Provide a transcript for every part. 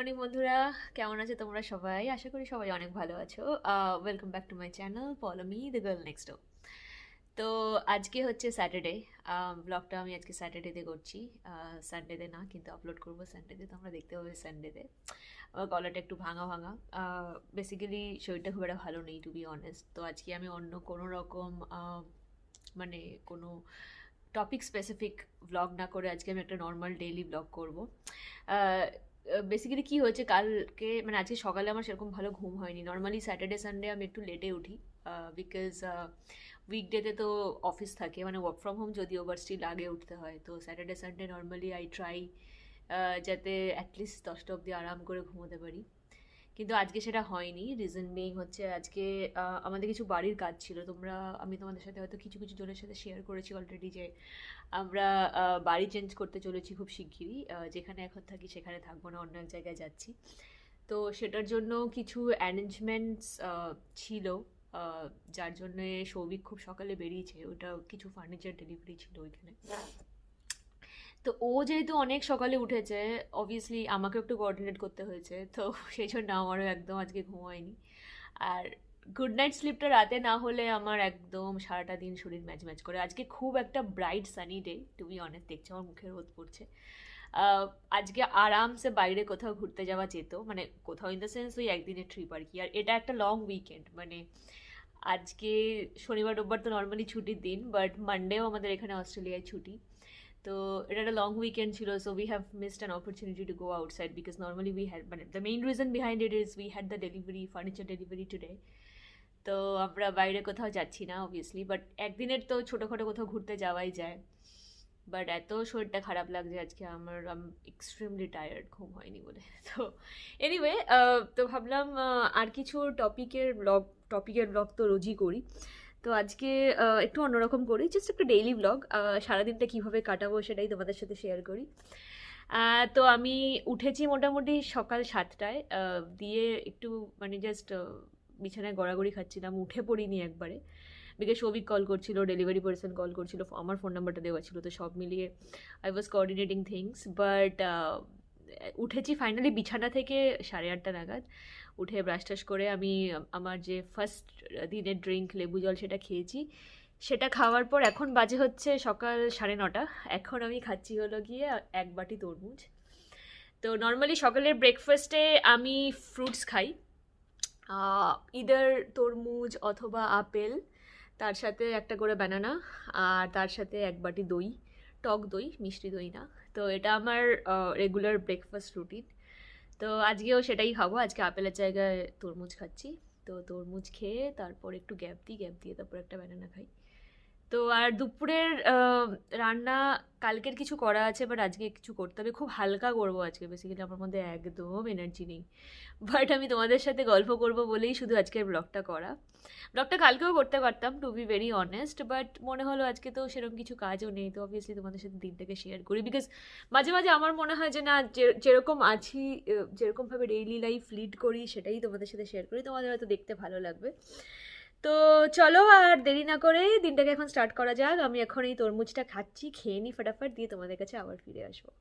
Morning বন্ধুরা, কেমন আছো তোমরা সবাই? আশা করি সবাই অনেক ভালো আছো। Welcome back to my channel follow me the girl next ডোর। তো আজকে হচ্ছে স্যাটারডে। ব্লগটা আমি আজকে স্যাটারডেতে করছি, সানডেতে না, কিন্তু আপলোড করবো সানডেতে। তোমরা দেখতে পাবে সানডেতে। আমার গলাটা একটু ভাঙা ভাঙা, বেসিক্যালি শরীরটা খুব একটা ভালো নেই টু বি অনেস্ট। তো আজকে আমি অন্য কোনো রকম মানে কোনো টপিক স্পেসিফিক ব্লগ না করে আজকে আমি একটা নর্মাল ডেইলি ব্লগ করবো। বেসিক্যালি কী হয়েছে, কালকে মানে আজকে সকালে আমার সেরকম ভালো ঘুম হয়নি। নর্মালি স্যাটারডে সানডে আমি একটু লেটে উঠি, বিকজ উইকডেতে তো অফিস থাকে, মানে ওয়ার্ক ফ্রম হোম যদিও, বাট স্টিল আগে উঠতে হয়। তো Saturday Sunday normally I try যাতে অ্যাটলিস্ট 10টা অবধি আরাম করে ঘুমোতে পারি, কিন্তু আজকে সেটা হয়নি। রিজন বিং হচ্ছে আজকে আমাদের কিছু বাড়ির কাজ ছিল। আমি তোমাদের সাথে হয়তো কিছু কিছু জনের সাথে শেয়ার করেছি অলরেডি যে আমরা বাড়ি চেঞ্জ করতে চলেছি খুব শিগগিরই। যেখানে এখন থাকি সেখানে থাকবো না, অন্য এক জায়গায় যাচ্ছি। তো সেটার জন্য কিছু অ্যারেঞ্জমেন্টস ছিল, যার জন্যে সৌভিক খুব সকালে বেরিয়েছে। ওটা কিছু ফার্নিচার ডেলিভারি ছিল ওইখানে। তো ও যেহেতু অনেক সকালে উঠেছে, অবভিয়াসলি আমাকে একটু কোঅর্ডিনেট করতে হয়েছে। তো সেই জন্য আমারও একদম আজকে ঘুম হয়নি। আর গুড নাইট স্লিপটা রাতে না হলে আমার একদম সারাটা দিন শরীর ম্যাচ ম্যাচ করে। আজকে খুব একটা bright sunny day, to be honest. দেখছো আমার মুখে রোদ পড়ছে। আজকে আরামসে বাইরে কোথাও ঘুরতে যাওয়া যেত, মানে কোথাও ইন দ্য সেন্স ওই একদিনের ট্রিপ আর কি। আর এটা একটা লং উইকেন্ড, মানে আজকে শনিবার রোববার তো নর্মালি ছুটির দিন, বাট মানডেও আমাদের এখানে অস্ট্রেলিয়ায় ছুটি। তো এটা একটা লং উইকেন্ড ছিল, so we have missed an opportunity to go outside, because normally we had, মানে the main reason behind it is we had the delivery, furniture delivery today. তো আমরা বাইরে কোথাও যাচ্ছি না অবভিয়াসলি, বাট একদিনের তো ছোটোখাটো কোথাও ঘুরতে যাওয়াই যায়। বাট এত শরীরটা খারাপ লাগছে আজকে আমার, এক্সট্রিমলি টায়ার্ড, ঘুম হয়নি বলে। তো এনিওয়ে, তো ভাবলাম আর কিছু টপিকের ব্লগ তো রোজই করি। তো আজকে একটু অন্যরকম করি, জাস্ট একটা ডেইলি ব্লগ। সারাদিনটা কীভাবে কাটাবো সেটাই তোমাদের সাথে শেয়ার করি। তো আমি উঠেছি মোটামুটি সকাল 7টায়, দিয়ে একটু মানে জাস্ট বিছানায় গড়াগড়ি খাচ্ছিলাম, উঠে পড়িনি একবারে, বিকজ সৌভিক কল করছিল, ডেলিভারি পার্সন কল করছিল, আমার ফোন নাম্বারটা দেওয়া ছিল। তো সব মিলিয়ে I was coordinating things, but উঠেছি ফাইনালি বিছানা থেকে 8:30 নাগাদ। উঠে ব্রাশ টাশ করে আমি আমার যে ফার্স্ট দিনের ড্রিঙ্ক লেবু জল সেটা খেয়েছি। সেটা খাওয়ার পর এখন বাজে হচ্ছে সকাল 9:30। এখন আমি খাচ্ছি হলো গিয়ে 1 বাটি তরমুজ। তো নর্মালি সকালের ব্রেকফাস্টে আমি ফ্রুটস খাই, ইদার তরমুজ অথবা আপেল, তার সাথে একটা করে ব্যানানা, আর তার সাথে 1 বাটি দই, টক দই, মিষ্টি দই না। তো এটা আমার রেগুলার ব্রেকফাস্ট রুটিন। তো আজকেও সেটাই খাবো, আজকে আপেলের জায়গায় তরমুজ খাচ্ছি। তো তরমুজ খেয়ে তারপর একটু গ্যাপ দিয়ে তারপর একটা ব্যানানা খাই। তো আর দুপুরের রান্না কালকের কিছু করা আছে, বাট আজকে কিছু করতে হবে, খুব হালকা করবো আজকে। বেসিক্যালি আমার মধ্যে একদম এনার্জি নেই, বাট আমি তোমাদের সাথে গল্প করব বলেই শুধু আজকের ব্লগটা করা। ব্লগটা কালকেও করতে পারতাম to be very honest, but মনে হলো আজকে তো সেরকম কিছু কাজও নেই, তো অবভিয়াসলি তোমাদের সাথে দিনটাকে শেয়ার করি। বিকজ মাঝে মাঝে আমার মনে হয় যে না, যেরকম আছি, যেরকমভাবে ডেইলি লাইফ লিড করি সেটাই তোমাদের সাথে শেয়ার করি, তোমাদের হয়তো দেখতে ভালো লাগবে। তো চলো আর দেরি না করে দিনটাকে এখন স্টার্ট করা যাক। আমি এখন এই তরমুজটা খাচ্ছি, খেয়ে নিই ফটাফট, দিয়ে তোমাদের কাছে আবার ফিরে আসবো।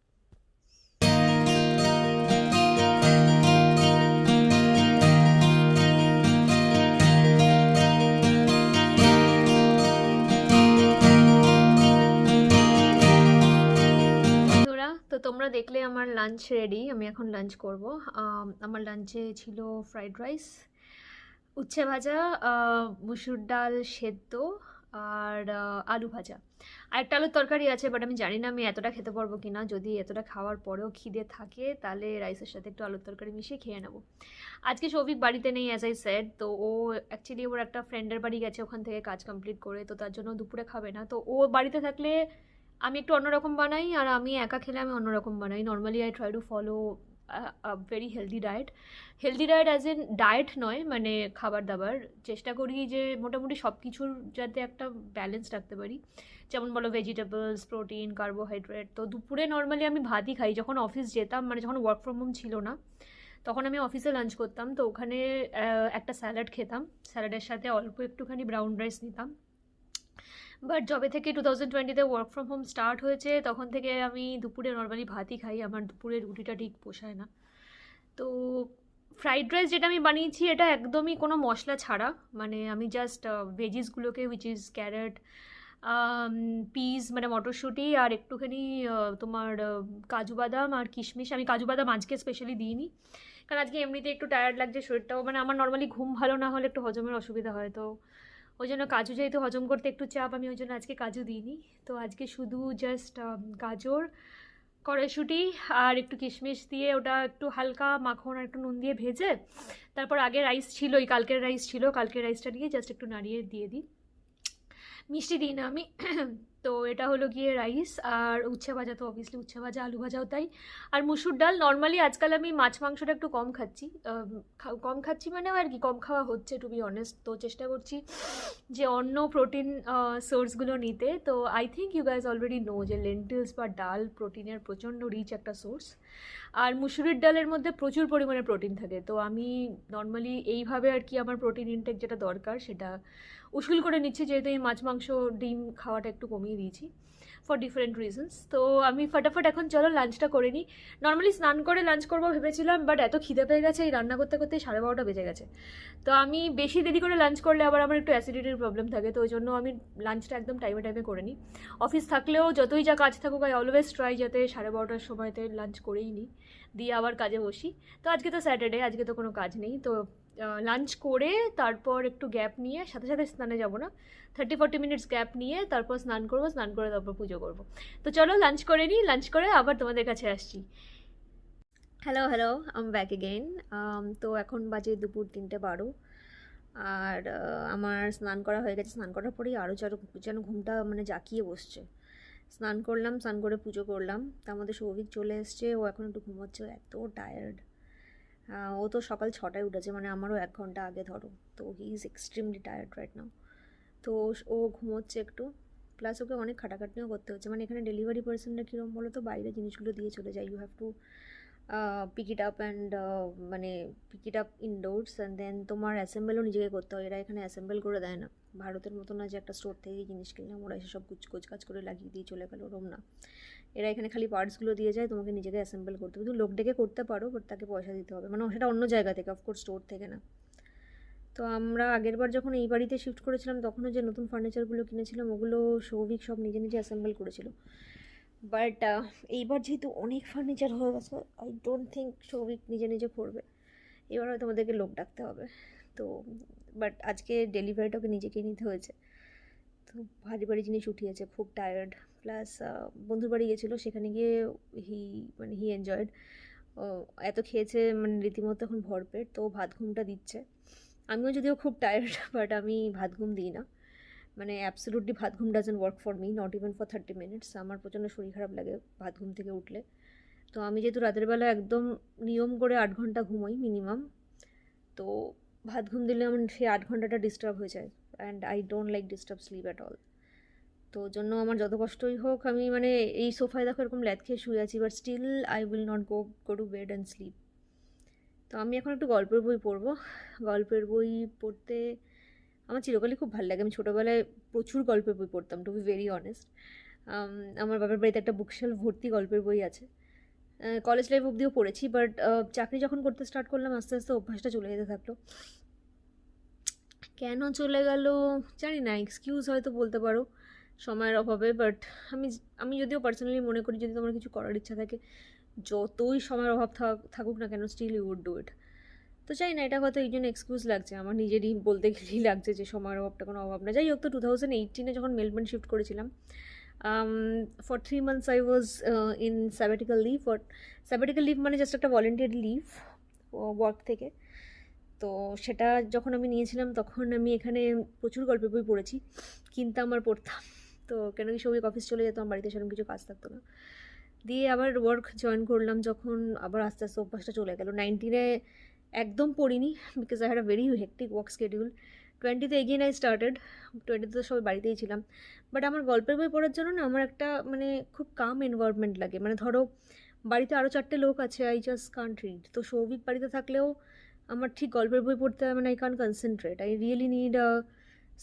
বন্ধুরা, তো তোমরা দেখলে আমার লাঞ্চ রেডি, আমি এখন লাঞ্চ করব। আমার লাঞ্চে ছিল ফ্রাইড রাইস, উচ্ছে ভাজা, মুসুর ডাল সেদ্ধ, আর আলু ভাজা। আর একটা আলুর তরকারি আছে, বাট আমি জানি না আমি এতটা খেতে পারবো কি না। যদি এতটা খাওয়ার পরেও খিদে থাকে তাহলে রাইসের সাথে একটু আলুর তরকারি মিশিয়ে খেয়ে নেবো। আজকে সৌভিক বাড়িতে নেই, অ্যাজ আই সেড। তো ও অ্যাকচুয়ালি ওর একটা ফ্রেন্ডের বাড়ি গেছে, ওখান থেকে কাজ কমপ্লিট করে, তো তার জন্য দুপুরে খাবে না। তো ও বাড়িতে থাকলে আমি একটু অন্যরকম বানাই, আর আমি একা খেলে আমি অন্যরকম বানাই। Normally I try to follow very healthy diet. Healthy diet as in diet নয়, মানে খাবার দাবার চেষ্টা করি যে মোটামুটি সব কিছুর যাতে একটা ব্যালেন্স রাখতে পারি। যেমন বলো ভেজিটেবলস, প্রোটিন, কার্বোহাইড্রেট। তো দুপুরে নর্মালি আমি ভাতই খাই। যখন অফিস যেতাম, মানে যখন ওয়ার্ক ফ্রম হোম ছিল না, তখন আমি অফিসে লাঞ্চ করতাম। তো ওখানে একটা স্যালাড খেতাম, স্যালাডের সাথে অল্প একটুখানি ব্রাউন রাইস নিতাম। বাট যবে থেকে 2020-তে ওয়ার্ক ফ্রম হোম স্টার্ট হয়েছে তখন থেকে আমি দুপুরে নর্মালি ভাতই খাই। আমার দুপুরে রুটিটা ঠিক পোষায় না। তো ফ্রাইড রাইস যেটা আমি বানিয়েছি এটা একদমই কোনো মশলা ছাড়া, মানে আমি জাস্ট ভেজিসগুলোকে, উইচ ইজ ক্যারেট, পিস মানে মটরশুঁটি আর একটুখানি তোমার কাজু বাদাম আর কিশমিশ। আমি কাজু বাদাম আজকে স্পেশালি দিইনি, কারণ আজকে এমনিতে একটু টায়ার্ড লাগছে শরীরটাও, মানে আমার নর্মালি ঘুম ভালো না হলে একটু হজমের অসুবিধা হয়, তো ওই জন্য কাজু যেহেতু হজম করতে একটু চাপ, আমি ওই জন্য আজকে কাজু দিইনি। তো আজকে শুধু জাস্ট গাজর, কড়াইশুঁটি আর একটু কিশমিশ দিয়ে ওটা একটু হালকা মাখন আর একটু নুন দিয়ে ভেজে, তারপর আগে রাইস ছিল, ওই কালকের রাইস ছিল, কালকের রাইসটা দিয়ে জাস্ট একটু নাড়িয়ে দিয়ে দিই, মিষ্টি দিই না আমি। তো এটা হলো গিয়ে রাইস। আর উচ্ছে ভাজা তো অবভিয়াসলি, উচ্ছে ভাজা, আলু ভাজাও তাই। আর মুসুর ডাল। নর্মালি আজকাল আমি মাছ মাংসটা একটু কম খাচ্ছি, কম খাচ্ছি মানেও আর কি কম খাওয়া হচ্ছে টু বি অনেস্ট, তো চেষ্টা করছি যে অন্য প্রোটিন সোর্সগুলো নিতে। তো I think you guys already know যে লেন্টিলস বা ডাল প্রোটিনের প্রচণ্ড রিচ একটা সোর্স, আর মুসুরির ডালের মধ্যে প্রচুর পরিমাণে প্রোটিন থাকে। তো আমি নর্মালি এইভাবে আর কি আমার প্রোটিন ইনটেক যেটা দরকার সেটা উসুল করে নিচ্ছি, যেহেতু এই মাছ মাংস ডিম খাওয়াটা একটু কমিয়ে দিয়েছি ফর ডিফারেন্ট রিজনস। তো আমি ফটাফট এখন চলো লাঞ্চটা করে নিই। নর্মালি স্নান করে লাঞ্চ করবো ভেবেছিলাম, বাট এত খিদে পেয়ে গেছে এই রান্না করতে করতে 12:30 বেজে গেছে। তো আমি বেশি দেরি করে লাঞ্চ করলে আবার আমার একটু অ্যাসিডিটির প্রবলেম থাকে, তো ওই জন্য আমি লাঞ্চটা একদম টাইমে টাইমে করে নিই। অফিস থাকলেও যতই যা কাজ থাকুক আই অলওয়েজ ট্রাই যাতে 12:30টার সময়তে লাঞ্চ করেই নিই, দিয়ে আবার কাজে বসি। তো আজকে তো স্যাটারডে, আজকে তো কোনো কাজ নেই, তো লাঞ্চ করে তারপর একটু গ্যাপ নিয়ে, সাথে সাথে স্নানে যাব না, 30-40 মিনিটস গ্যাপ নিয়ে তারপর স্নান করবো, স্নান করে তারপর পুজো করবো। তো চলো লাঞ্চ করে নিই, লাঞ্চ করে আবার তোমাদের কাছে আসছি। হ্যালো হ্যালো, আম ব্যাক এগেইন। তো এখন বাজে দুপুর 3:12, আর আমার স্নান করা হয়ে গেছে। স্নান করার পরেই আরও যেন ঘুমটা মানে জাকিয়ে বসছে। স্নান করলাম, স্নান করে পুজো করলাম, তার মধ্যে সৌভিক চলে এসছে, ও এখন একটু ঘুমোচ্ছে, এত টায়ার্ড। ও তো সকাল 6টায় উঠেছে, মানে আমারও 1 ঘন্টা আগে ধরো। তো he is extremely tired right now. তো ও ঘুমোচ্ছে একটু, প্লাস ওকে অনেক খাটাখাটনিও করতে হচ্ছে। মানে এখানে ডেলিভারি পার্সনরা কীরকম বলো তো, বাইরে জিনিসগুলো দিয়ে চলে যায়, you have to pick it up and মানে pick it up indoors and then তোমার অ্যাসেম্বলও নিজেকে করতে হয়। এরা এখানে অ্যাসেম্বল করে দেয় না, ভারতের মতো না যে একটা স্টোর থেকে জিনিস কিনলাম ওরা এসে সব কুচকোচ কাজ করে লাগিয়ে দিয়ে চলে গেল, ওরম না। এরা এখানে খালি পার্টসগুলো দিয়ে যায়, তোমাকে নিজেকে অ্যাসেম্বল করতে হবে। তুমি লোক ডেকে করতে পারো, বাট তাকে পয়সা দিতে হবে, মানে সেটা অন্য জায়গা থেকে, অফকোর্স স্টোর থেকে না। তো আমরা আগের বার যখন এই বাড়িতে শিফট করেছিলাম তখনও যে নতুন ফার্নিচারগুলো কিনেছিলাম ওগুলো সৌভিক সব নিজে নিজে অ্যাসেম্বল করেছিল। বাট এইবার যেহেতু অনেক ফার্নিচার হয়ে গেছে, আই ডোন্ট থিঙ্ক সৌভিক নিজে নিজে করবে, এবার হয়তো আমাদেরকে লোক ডাকতে হবে। তো বাট আজকে ডেলিভারিটাকে নিজেকেই নিতে হয়েছে। তো ভারী ভারী জিনিস উঠিয়েছে, খুব টায়ার্ড। প্লাস বন্ধুর বাড়ি গেছিলো, সেখানে গিয়ে হি এনজয়েড। এত খেয়েছে মানে রীতিমতো এখন ভরপেট, তো ভাত ঘুমটা দিচ্ছে। আমিও যদিও খুব টায়ার্ড, বাট আমি ভাত ঘুম দিই না, মানে অ্যাবসোলুটলি ভাত ঘুম doesn't work for me, not even for 30 minutes. আমার প্রচণ্ড শরীর খারাপ লাগে ভাত ঘুম থেকে উঠলে। তো আমি যেহেতু রাতের বেলা একদম নিয়ম করে 8 ঘন্টা ঘুমোই মিনিমাম, তো ভাত ঘুম দিলে আমার সেই 8 ঘন্টাটা ডিস্টার্ব হয়ে যায়, and I don't like disturb slip at all. তো জন্য আমার যত কষ্টই হোক, আমি মানে এই সোফায় দেখো এরকম ল্যাদ খেয়ে শুয়ে আছি, but still I will not go to bed and sleep. তো আমি এখন একটু গল্পের বই পড়বো। গল্পের বই পড়তে আমার চিরকালই খুব ভালো লাগে। আমি ছোটোবেলায় প্রচুর গল্পের বই পড়তাম, টু বি ভেরি অনেস্ট। আমার বাবার বাড়িতে একটা বুকশেলফ ভর্তি গল্পের বই আছে। কলেজ লাইফ অবধিও পড়েছি, বাট চাকরি যখন করতে স্টার্ট করলাম আস্তে আস্তে অভ্যাসটা চলে যেতে থাকলো। কেন চলে গেল জানি না, এক্সকিউজ হয়তো বলতে পারো, সময়ের অভাবে। বাট আমি আমি যদিও পার্সোনালি মনে করি যদি তোমার কিছু করার ইচ্ছা থাকে, যতই সময়ের অভাব থাকুক না কেন, still you would do it. তো চাই না, এটা হয়তো এই জন্য এক্সকিউজ লাগছে, আমার নিজেরই বলতে গেলেই লাগছে যে সময়ের অভাবটা কোনো অভাব না। যাই হোক, তো 2018-এ যখন মেলবোর্ন শিফট করেছিলাম, for 3 months I was in sabbatical leave. Sabbatical leave মানে জাস্ট একটা ভলেন্টিয়ার লিভ ওয়ার্ক থেকে। তো সেটা যখন আমি নিয়েছিলাম তখন আমি এখানে প্রচুর গল্পের বই পড়েছি, কিনতাম আর পড়তাম। তো কেন কি সবাই অফিস চলে যেতাম, বাড়িতে সেরকম কিছু কাজ থাকতো না। দিয়ে আবার ওয়ার্ক জয়েন করলাম যখন, আবার আস্তে আস্তে অভ্যাসটা চলে গেল। 19-এ একদম পড়িনি, because I had a very hectic work schedule. 20-তে এগেইন আই স্টার্টেড। 20-তে তো সবাই বাড়িতেই ছিলাম। বাট আমার গল্পের বই পড়ার জন্য না আমার একটা মানে খুব কাম এনভায়রনমেন্ট লাগে। মানে ধরো বাড়িতে আরও 4টে লোক আছে, আই জাস্ট কান্ট রিড। তো সৌভিক বাড়িতে থাকলেও আমার ঠিক গল্পের বই পড়তে মানে I can't concentrate. I really need a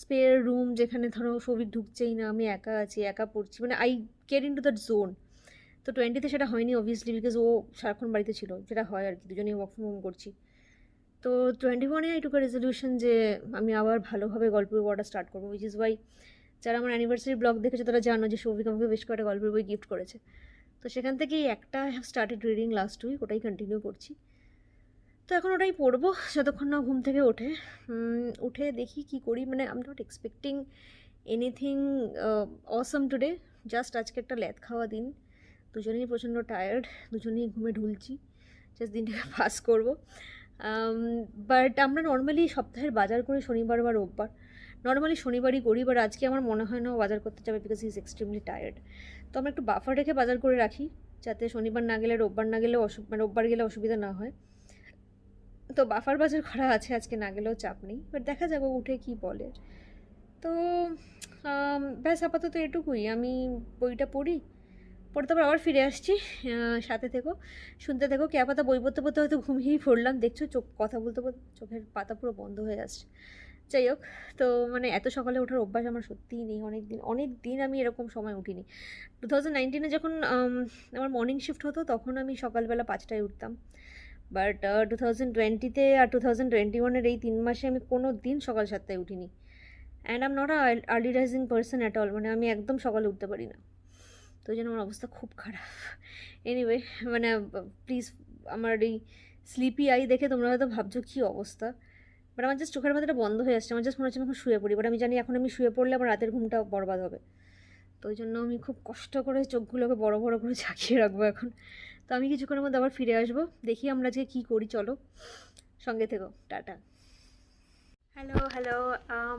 spare room, যেখানে ধরো সৌভিক ঢুকছেই না, আমি একা আছি, একা পড়ছি, মানে I get into that zone. তো তো 20তে সেটা হয়নি অবভিয়াসলি, বিকজ ও সারাক্ষণ বাড়িতে ছিল, যেটা হয় আর কি, দুজনেই ওয়ার্ক ফ্রম হোম করছি। তো 21-এ আই টুক আ রেজলিউশন যে আমি আবার ভালোভাবে গল্পের পড়াটা স্টার্ট করবো, উইচ ইজ ওয়াই যারা আমার অ্যানিভার্সারি ব্লগ দেখেছে তারা জানো যে সৌভিক আমাকে বেশ কয়েকটা গল্পের বই গিফট করেছে। তো সেখান থেকেই একটা I have started reading last week, ওটাই কন্টিনিউ করছি। তো এখন ওটাই পড়বো যতক্ষণ না ঘুম থেকে ওঠে। উঠে দেখি কি করি, মানে I am not expecting anything Assam today. Just আজকে একটা ল্যাদ খাওয়া দিন, দুজনেই প্রচণ্ড টায়ার্ড, দুজনেই ঘুমে ঢুলছি, জাস্ট দিনটাকে পাস করবো। বাট আমরা নর্মালি সপ্তাহের বাজার করি শনিবার বা রোববার, নর্মালি শনিবারই করি, বাট আজকে আমার মনে হয় না বাজার করতে যাবে, because he is extremely tired. তো আমরা একটু বাফার রেখে বাজার করে রাখি, যাতে শনিবার না গেলে রোববার না গেলে মানে রোববার গেলে অসুবিধা না হয়। তো বাফার বাজার করা আছে, আজকে না গেলেও চাপ নেই, বাট দেখা যাবে উঠে কি বলে। তো ব্যাস আপাতত এটুকুই, আমি বইটা পড়ি, পড়ে তারপর আবার ফিরে আসছি। সাথে থেকো, শুনতে থেকো। কে পাতা বই পড়তে পড়তে হয়তো ঘুমিয়েই পড়লাম, দেখছো চোখ কথা বলতে বলতে চোখের পাতা পুরো বন্ধ হয়ে আসছে। যাই হোক, তো মানে এত সকালে ওঠার অভ্যাস আমার সত্যিই নেই, অনেক দিন আমি এরকম সময় উঠিনি। 2019-এ যখন আমার মর্নিং শিফট হতো তখন আমি সকালবেলা 5টায় উঠতাম, বাট 2020-তে আর 2021-এর এই 3 মাসে আমি কোনো দিন সকাল 7টায় উঠিনি। And I am not early rising person at all, মানে আমি একদম সকালে উঠতে পারি না। তো ওই জন্য আমার অবস্থা খুব খারাপ। এনিওয়ে, মানে প্লিজ, আমার এই স্লিপি আই দেখে তোমরা হয়তো ভাবছো কী অবস্থা, বাট আমার জাস্ট চোখের পাতাটা বন্ধ হয়ে আসছে, আমার জাস্ট মনে হচ্ছে আমি এখন শুয়ে পড়ি, বাট আমি জানি এখন আমি শুয়ে পড়লে আমার রাতের ঘুমটা বরবাদ হবে। তো ওই জন্য আমি খুব কষ্ট করে চোখগুলোকে বড় বড় করে ঝাঁকিয়ে রাখবো এখন। তো আমি কিছুক্ষণের মধ্যে আবার ফিরে আসবো, দেখি আমরা আজকে কী করি, চলো সঙ্গে থেকো, tata. Hello hello,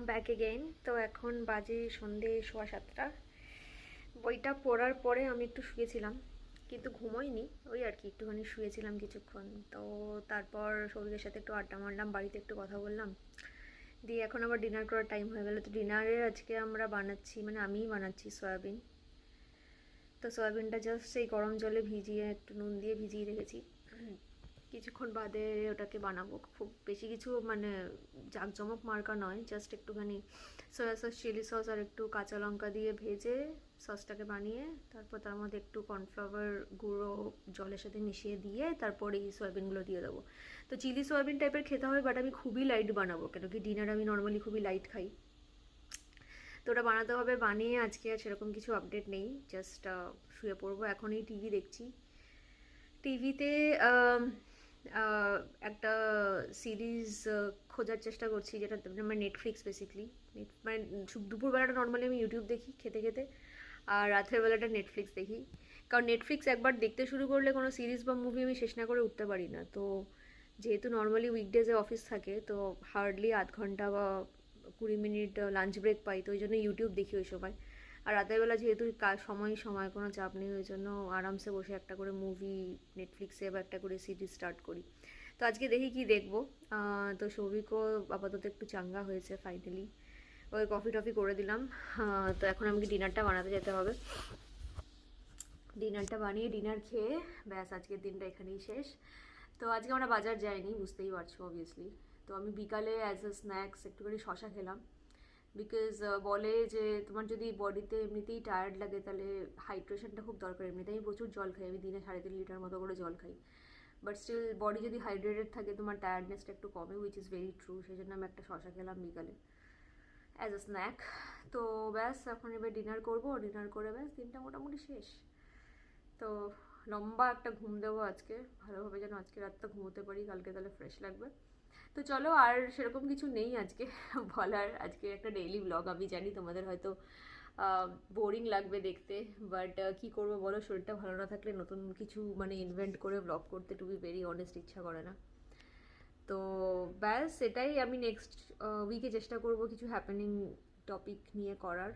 back again. তো এখন বাজে সন্ধে 7:15। বইটা পড়ার পরে আমি একটু শুয়েছিলাম, কিন্তু ঘুমোইনি, ওই আর কি একটুখানি শুয়েছিলাম কিছুক্ষণ। তো তারপর সৌভিকের সাথে একটু আড্ডা মারলাম, বাড়িতে একটু কথা বললাম, দিয়ে এখন আবার ডিনার করার টাইম হয়ে গেল। তো ডিনারে আজকে আমরা বানাচ্ছি, মানে আমিই বানাচ্ছি সয়াবিন। তো সয়াবিনটা জাস্ট সেই গরম জলে ভিজিয়ে একটু নুন দিয়ে ভিজিয়ে রেখেছি, কিছুক্ষণ বাদে ওটাকে বানাবো। খুব বেশি কিছু মানে জাঁকজমক মার্কা নয়, জাস্ট একটুখানি সয়া সস, চিলি সস আর একটু কাঁচা লঙ্কা দিয়ে ভেজে সসটাকে বানিয়ে তারপর তার মধ্যে একটু কর্নফ্লাওয়ার গুঁড়ো জলের সাথে মিশিয়ে দিয়ে তারপর এই সয়াবিনগুলো দিয়ে দেবো। তো চিলি সয়াবিন টাইপের খেতে হবে, বাট আমি খুবই লাইট বানাবো, কেন কি ডিনার আমি নর্মালি খুবই লাইট খাই। তো ওটা বানাতে হবে, বানিয়ে আজকে আর সেরকম কিছু আপডেট নেই, জাস্ট শুয়ে পড়বো। এখন এই টিভি দেখছি, টিভিতে একটা সিরিজ খোঁজার চেষ্টা করছি, যেটা মানে নেটফ্লিক্স বেসিকলি। মানে দুপুরবেলাটা নর্মালি আমি ইউটিউব দেখি খেতে খেতে, আর রাতের বেলাটা নেটফ্লিক্স দেখি। কারণ নেটফ্লিক্স একবার দেখতে শুরু করলে কোনো সিরিজ বা মুভি আমি শেষ না করে উঠতে পারি না। তো যেহেতু নর্মালি উইকডেজে অফিস থাকে, তো হার্ডলি আধ ঘন্টা বা 20 মিনিট লাঞ্চ ব্রেক পাই, তো ওই জন্য ইউটিউব দেখি ওই সময়। আর রাতের বেলা যেহেতু সময় সময় কোনো চাপ নেই, ওই জন্য আরামসে বসে একটা করে মুভি নেটফ্লিক্সে বা একটা করে সিরিজ স্টার্ট করি। তো আজকে দেখি কি দেখবো। তো সৌভিকও আপাতত একটু চাঙ্গা হয়েছে ফাইনালি, ওই কফি টফি করে দিলাম। তো এখন আমাকে ডিনারটা বানাতে যেতে হবে, ডিনারটা বানিয়ে ডিনার খেয়ে ব্যাস আজকের দিনটা এখানেই শেষ। তো আজকে আমরা বাজার যাইনি, বুঝতেই পারছো অবভিয়াসলি। তো আমি বিকালে অ্যাজ আ স্ন্যাক্স একটুখানি শশা খেলাম, বিকজ বলে যে তোমার যদি বডিতে এমনিতেই টায়ার্ড লাগে তাহলে হাইড্রেশনটা খুব দরকার। এমনিতেই আমি প্রচুর জল খাই, আমি দিনে 3.5 লিটার মতো করে জল খাই, বাট স্টিল বডি যদি হাইড্রেটেড থাকে তোমার টায়ার্ডনেসটা একটু কমে, উইচ ইজ ভেরি ট্রু। সেই জন্য আমি একটা শশা খেলাম বিকালে অ্যাজ আ স্ন্যাক। তো ব্যাস এখন এবার ডিনার করবো, ডিনার করে ব্যাস দিনটা মোটামুটি শেষ। তো লম্বা একটা ঘুম দেবো আজকে, ভালোভাবে যেন আজকে রাতটা ঘুমোতে পারি, কালকে তাহলে ফ্রেশ লাগবে। তো চলো, আর সেরকম কিছু নেই আজকে বলার। আজকে একটা ডেইলি ব্লগ, আমি জানি তোমাদের হয়তো বোরিং লাগবে দেখতে, বাট কি করবো বলো, শরীরটা ভালো না থাকলে নতুন কিছু মানে ইনভেন্ট করে ব্লগ করতে টু বি ভেরি অনেস্ট ইচ্ছা করে না। তো ব্যাস এটাই, আমি নেক্সট উইকে চেষ্টা করব কিছু হ্যাপেনিং টপিক নিয়ে করার,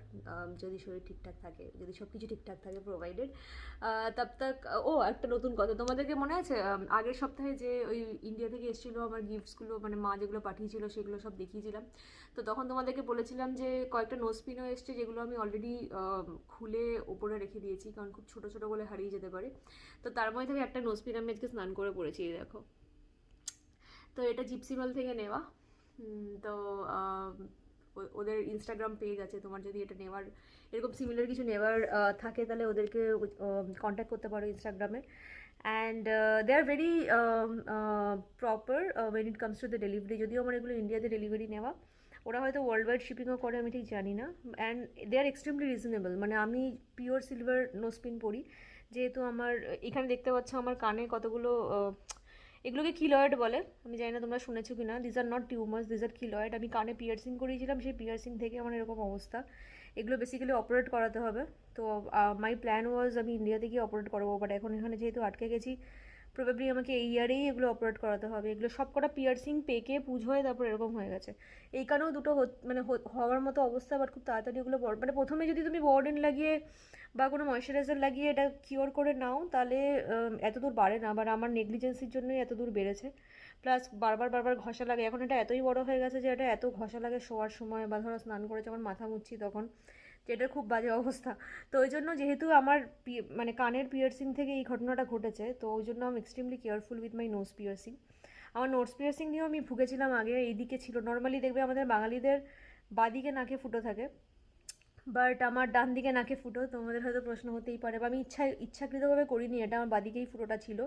যদি শরীর ঠিকঠাক থাকে, যদি সব কিছু ঠিকঠাক থাকে প্রোভাইডেড তব তাক। ও একটা নতুন কথা, তোমাদেরকে মনে আছে আগের সপ্তাহে যে ওই ইন্ডিয়া থেকে এসেছিলো আমার গিফটসগুলো, মানে মা যেগুলো পাঠিয়েছিল সেগুলো সব দেখিয়েছিলাম। তো তখন তোমাদেরকে বলেছিলাম যে কয়েকটা নোজপিনও এসছে, যেগুলো আমি অলরেডি খুলে ওপরে রেখে দিয়েছি, কারণ খুব ছোটো ছোটো বলে হারিয়ে যেতে পারে। তো তার মধ্যে থেকে একটা নোজপিন আমি আজকে স্নান করে পড়েছি, এই দেখো। তো এটা জিপসি মল থেকে নেওয়া। তো ওদের ইনস্টাগ্রাম পেজ আছে, তোমার যদি এটা নেওয়ার এরকম সিমিলার কিছু নেওয়ার থাকে তাহলে ওদেরকে কন্ট্যাক্ট করতে পারো ইনস্টাগ্রামে। And they are very proper when it comes to the delivery. যদিও আমার এগুলো ইন্ডিয়াতে ডেলিভারি নেওয়া, ওরা হয়তো ওয়ার্ল্ড ওয়াইড শিপিংও করে, আমি ঠিক জানি না। And they are extremely reasonable. মানে আমি পিওর সিলভার নোসপিন পরি, যেহেতু আমার এখানে দেখতে পাচ্ছ আমার কানে কতগুলো এগুলোকে কিলয়েড বলে, আমি জানি না তোমরা শুনেছো কি না। These are not tumours, these are keloid. আমি কানে পিয়ার্সিং করিয়েছিলাম, সেই পিয়ার্সিং থেকে আমার এরকম অবস্থা। এগুলো বেসিক্যালি অপারেট করাতে হবে। তো মাই প্ল্যান ওয়াজ আমি ইন্ডিয়াতে গিয়ে অপারেট করাবো, বাট এখন এখানে যেহেতু আটকে গেছি, প্রবাবলি আমাকে এই ইয়ারেই এগুলো অপারেট করাতে হবে। এগুলো সব কটা পিয়ার্সিং পেকে পুজ হয়ে তারপর এরকম হয়ে গেছে। এই কারণেও দুটো মানে হওয়ার মতো অবস্থা, বাট খুব তাড়াতাড়ি এগুলো মানে প্রথমে যদি তুমি বর্ডেন লাগিয়ে বা কোনো ময়শ্চারাইজার লাগিয়ে এটা কিওর করে নাও তাহলে এত দূর বাড়ে না। আবার আমার নেগলিজেন্সির জন্যই এত দূর বেড়েছে। প্লাস বারবার বারবার ঘষা লাগে। এখন এটা এতই বড় হয়ে গেছে যে এটা এত ঘষা লাগে শোয়ার সময়, বা ধরো স্নান করে যখন মাথা মুছছি তখন, যেটার খুব বাজে অবস্থা। তো ওই জন্য যেহেতু আমার মানে কানের পিয়ার্সিং থেকে এই ঘটনাটা ঘটেছে, তো ওই জন্য আমি extremely careful with my nose piercing. আমার নোজ পিয়ার্সিং নিয়েও আমি ভুগেছিলাম আগে। এইদিকে ছিল, নর্মালি দেখবে আমাদের বাঙালিদের বাদিকে নাকে ফুটো থাকে, বাট আমার ডান দিকে নাকে ফুটো। তোমাদের হয়তো প্রশ্ন হতেই পারে, বা আমি ইচ্ছাকৃতভাবে করিনি এটা, আমার বাদিকেই ফুটোটা ছিল।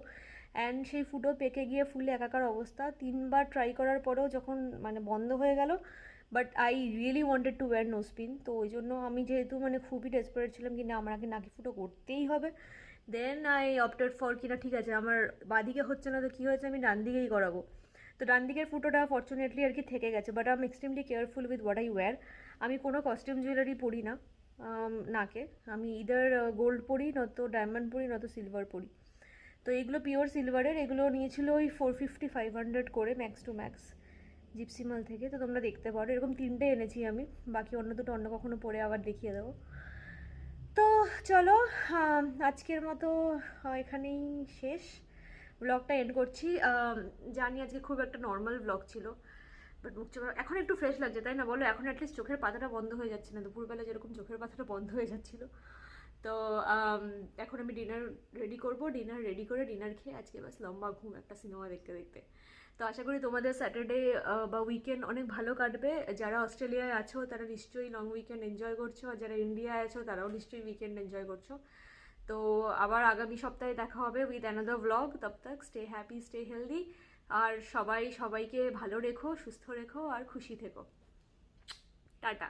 অ্যান্ড সেই ফুটো পেকে গিয়ে ফুলে একাকার অবস্থা। 3বার ট্রাই করার পরেও যখন মানে বন্ধ হয়ে গেল, but I really wanted to wire nose pin. তো ওই জন্য আমি যেহেতু মানে খুবই ডেসপারেট ছিলাম কি না আমার আগে নাকি ফুটো করতেই হবে, দেন আই অপটেড ফর কিনা ঠিক আছে আমার বাদিকে হচ্ছে না তো কী হয়েছে, আমি ডান দিকেই করাবো। তো ডান দিকের ফুটোটা ফর্চুনেটলি আর কি থেকে গেছে। But I am extremely careful with what I wear. আমি কোনো কস্টিউম জুয়েলারি পরি না নাকে। আমি ইদার গোল্ড পরি, নয়তো ডায়মন্ড পরি, নয়তো সিলভার পরি। তো এইগুলো পিওর সিলভারের। এগুলো নিয়েছিল ওই 450-500 করে ম্যাক্স টু ম্যাক্স জিপসিমাল থেকে। তো তোমরা দেখতে পারো, এরকম 3টে এনেছি আমি, বাকি অন্য দুটো অন্য কখনো পরে আবার দেখিয়ে দেবো। তো চলো আজকের মতো এখানেই শেষ, ব্লগটা এন্ড করছি। জানি আজকে খুব একটা নর্মাল ব্লগ ছিল, বাট মুখ চোখ এখন একটু ফ্রেশ লাগছে, তাই না বলো? এখন অ্যাটলিস্ট চোখের পাতাটা বন্ধ হয়ে যাচ্ছে না, দুপুরবেলা যেরকম চোখের পাতাটা বন্ধ হয়ে যাচ্ছিলো। তো এখন আমি ডিনার রেডি করব, ডিনার রেডি করে ডিনার খেয়ে আজকে বাস লম্বা ঘুম একটা সিনেমা দেখতে দেখতে। তো আশা করি তোমাদের স্যাটারডে বা উইকেন্ড অনেক ভালো কাটবে। যারা অস্ট্রেলিয়ায় আছো তারা নিশ্চয়ই লং উইকেন্ড এনজয় করছো, আর যারা ইন্ডিয়ায় আছো তারাও নিশ্চয়ই উইকেন্ড এনজয় করছো। তো আবার আগামী সপ্তাহে দেখা হবে উইথ অ্যানাদার ব্লগ। তব তক স্টে হ্যাপি, স্টে হেলদি, আর সবাইকে ভালো রেখো, সুস্থ রেখো, আর খুশি থেকো। টাটা।